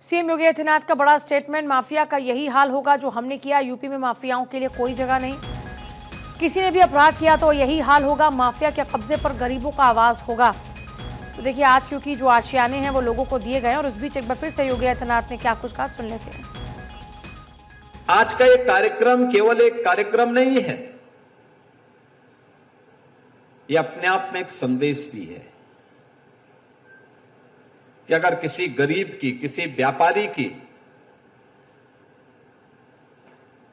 CM Yogi Adityanath का बड़ा statement, mafia का यही हाल होगा जो हमने किया। यूपी में माफियाओं के लिए कोई जगह नहीं। किसी ने भी अपराध किया तो यही हाल होगा। माफिया के कब्जे पर गरीबों का आवाज होगा। तो देखिए आज क्योंकि जो आशियाने हैं वो लोगों को दिए गए और उस बीच एक बार फिर से योगी आदित्यनाथ ने क्या कुछ कहा, सुन लेते हैं। आज का ये कार्यक्रम केवल एक कार्यक्रम नहीं है, ये अपने आप में एक संदेश भी है कि अगर किसी गरीब की, किसी व्यापारी की,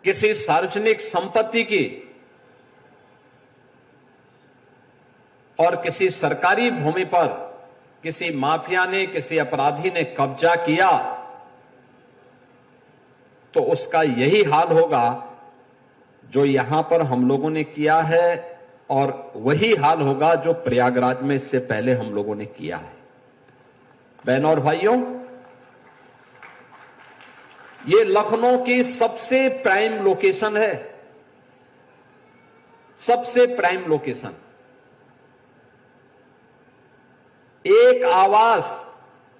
किसी सार्वजनिक संपत्ति की और किसी सरकारी भूमि पर किसी माफिया ने, किसी अपराधी ने कब्जा किया तो उसका यही हाल होगा जो यहां पर हम लोगों ने किया है और वही हाल होगा जो प्रयागराज में इससे पहले हम लोगों ने किया है। बहनों और भाइयों, ये लखनऊ की सबसे प्राइम लोकेशन है, सबसे प्राइम लोकेशन। एक आवास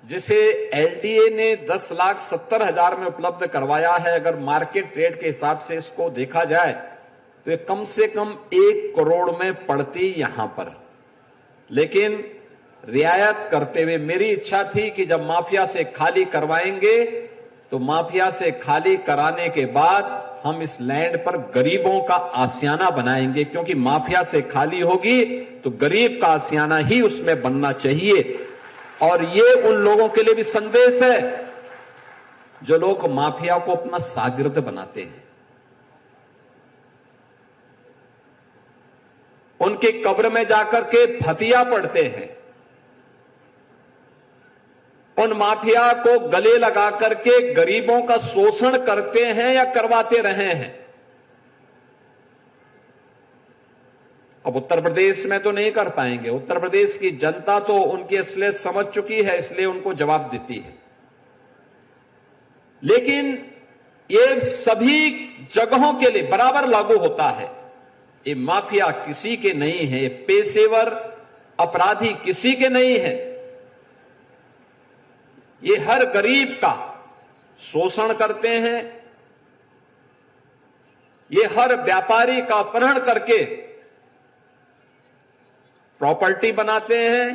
जिसे एलडीए ने 10,70,000 में उपलब्ध करवाया है, अगर मार्केट रेट के हिसाब से इसको देखा जाए तो ये कम से कम 1 करोड़ में पड़ती यहां पर। लेकिन रियायत करते हुए मेरी इच्छा थी कि जब माफिया से खाली करवाएंगे तो माफिया से खाली कराने के बाद हम इस लैंड पर गरीबों का आशियाना बनाएंगे, क्योंकि माफिया से खाली होगी तो गरीब का आशियाना ही उसमें बनना चाहिए। और ये उन लोगों के लिए भी संदेश है जो लोग माफिया को अपना शागिर्द बनाते हैं, उनकी कब्र में जाकर के फतिया पढ़ते हैं, उन माफिया को गले लगा करके गरीबों का शोषण करते हैं या करवाते रहे हैं। अब उत्तर प्रदेश में तो नहीं कर पाएंगे, उत्तर प्रदेश की जनता तो उनकी असलियत समझ चुकी है, इसलिए उनको जवाब देती है। लेकिन ये सभी जगहों के लिए बराबर लागू होता है। ये माफिया किसी के नहीं है, ये पेशेवर अपराधी किसी के नहीं है। ये हर गरीब का शोषण करते हैं, ये हर व्यापारी का अपहरण करके प्रॉपर्टी बनाते हैं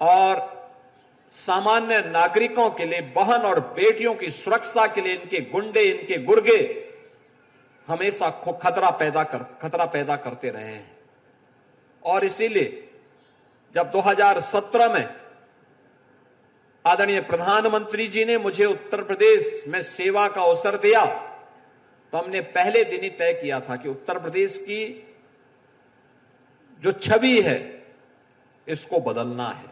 और सामान्य नागरिकों के लिए, बहन और बेटियों की सुरक्षा के लिए इनके गुंडे, इनके गुर्गे हमेशा खतरा पैदा करते रहे हैं। और इसीलिए जब 2017 में आदरणीय प्रधानमंत्री जी ने मुझे उत्तर प्रदेश में सेवा का अवसर दिया तो हमने पहले दिन ही तय किया था कि उत्तर प्रदेश की जो छवि है इसको बदलना है।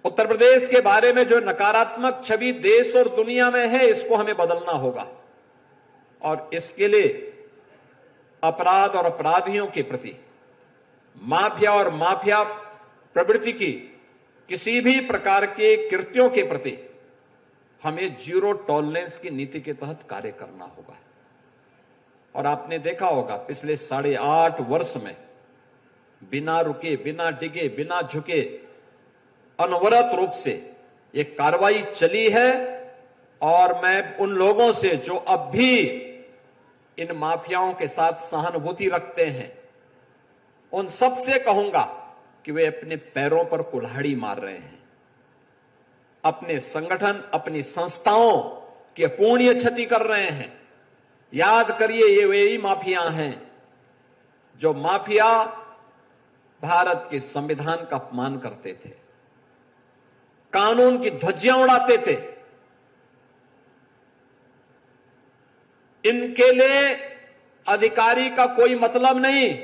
उत्तर प्रदेश के बारे में जो नकारात्मक छवि देश और दुनिया में है इसको हमें बदलना होगा। और इसके लिए अपराध और अपराधियों के प्रति, माफिया और माफिया प्रवृत्ति की किसी भी प्रकार के कृत्यों के प्रति हमें जीरो टॉलरेंस की नीति के तहत कार्य करना होगा। और आपने देखा होगा पिछले 8.5 वर्ष में बिना रुके, बिना डिगे, बिना झुके अनवरत रूप से ये कार्रवाई चली है। और मैं उन लोगों से जो अब भी इन माफियाओं के साथ सहानुभूति रखते हैं, उन सब से कहूंगा कि वे अपने पैरों पर कुल्हाड़ी मार रहे हैं। अपने संगठन, अपनी संस्थाओं की अपूर्णीय क्षति कर रहे हैं। याद करिए, ये वही माफिया हैं जो माफिया भारत के संविधान का अपमान करते थे, कानून की ध्वजियां उड़ाते थे। इनके लिए अधिकारी का कोई मतलब नहीं,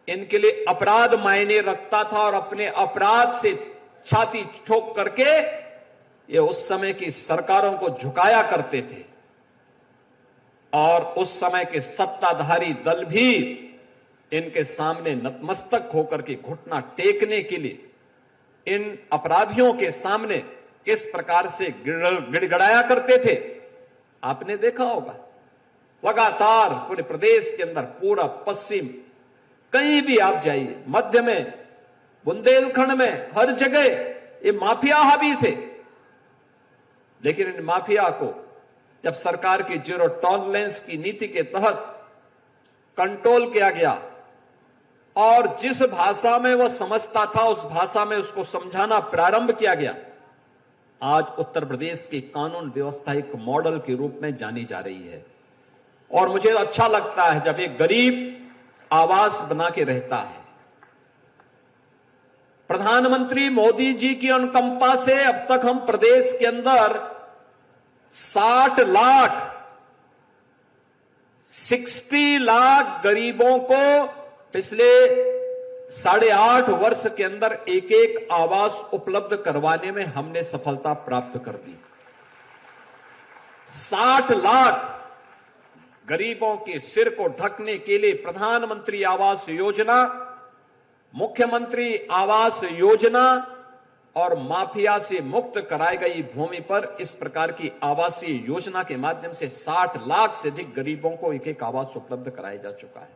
इनके लिए अपराध मायने रखता था और अपने अपराध से छाती ठोक करके ये उस समय की सरकारों को झुकाया करते थे। और उस समय के सत्ताधारी दल भी इनके सामने नतमस्तक होकर के घुटना टेकने के लिए इन अपराधियों के सामने किस प्रकार से गिड़गिड़ाया करते थे आपने देखा होगा। लगातार पूरे प्रदेश के अंदर, पूरा पश्चिम, कहीं भी आप जाइए, मध्य में, बुंदेलखंड में, हर जगह ये माफिया हावी थे। लेकिन इन माफिया को जब सरकार की जीरो टॉलरेंस की नीति के तहत कंट्रोल किया गया और जिस भाषा में वह समझता था उस भाषा में उसको समझाना प्रारंभ किया गया, आज उत्तर प्रदेश की कानून व्यवस्था एक मॉडल के रूप में जानी जा रही है। और मुझे अच्छा लगता है जब एक गरीब आवास बना के रहता है। प्रधानमंत्री मोदी जी की अनुकंपा से अब तक हम प्रदेश के अंदर 60 लाख गरीबों को पिछले 8.5 वर्ष के अंदर एक एक आवास उपलब्ध करवाने में हमने सफलता प्राप्त कर दी। 60 लाख गरीबों के सिर को ढकने के लिए प्रधानमंत्री आवास योजना, मुख्यमंत्री आवास योजना और माफिया से मुक्त कराई गई भूमि पर इस प्रकार की आवासीय योजना के माध्यम से 60 लाख से अधिक गरीबों को एक एक आवास उपलब्ध कराया जा चुका है।